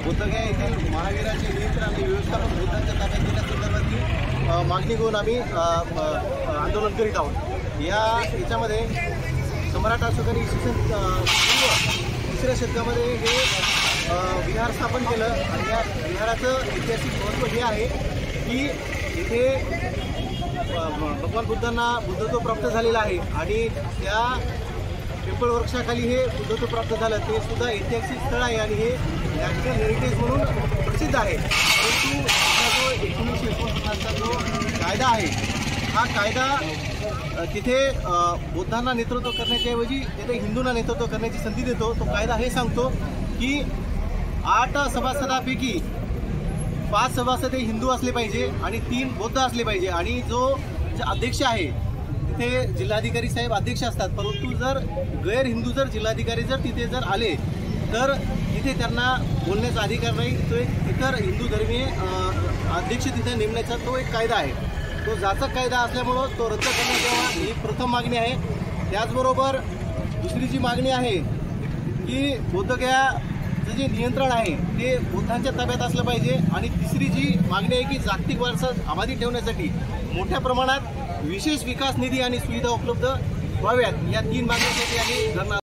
बोधगया येथील महावीराचे नियंत्रण आणि व्यवस्थापन बुद्धांच्या ताब्यात देण्यासंदर्भातली मागणी घेऊन आम्ही आंदोलन करीत आहोत। याच्यामध्ये सम्राट अशोकांनी तिसऱ्या शतकामध्ये हे विहार स्थापन केलं आणि या विहाराचं ऐतिहासिक महत्त्व हे आहे की इथे भगवान बुद्धांना बुद्धत्व प्राप्त झालेलं आहे आणि त्या पिंपळ वृक्षाखाली हे बुद्धत्व प्राप्त झालं ते सुद्धा ऐतिहासिक स्थळ आहे आणि हे नॅशनल हेरिटेज म्हणून प्रसिद्ध आहे। परंतु जो 1949चा जो कायदा आहे हा कायदा तिथे बौद्धांना नेतृत्व करण्याच्याऐवजी तिथे हिंदूंना नेतृत्व करण्याची संधी देतो। तो कायदा हे सांगतो की 8 सभासदांपैकी 5 सभासद हे हिंदू असले पाहिजे आणि 3 बौद्ध असले पाहिजे आणि जो अध्यक्ष आहे तिथे जिल्हाधिकारी साहेब अध्यक्ष असतात। परंतु जर गैर हिंदू जर जिल्हाधिकारी जर तिथे जर आले तर तिथे त्यांना बोलण्याचा अधिकार नाही। तो एक इतर हिंदू धर्मीय अध्यक्ष तिथे नेमण्याचा तो एक कायदा आहे। तो जाचक कायदा असल्यामुळं तो रद्द करण्याची ही प्रथम मागणी आहे। त्याचबरोबर दुसरी जी मागणी आहे की बोधगयाचं जे नियंत्रण आहे ते बुद्धांच्या ताब्यात असलं पाहिजे आणि तिसरी जी मागणी आहे की जागतिक वारसा अबाधित ठेवण्यासाठी मोठ्या प्रमाणात विशेष विकास निधी आणि सुविधा उपलब्ध व्हाव्यात। या 3 मागण्यांसाठी आम्ही धरणा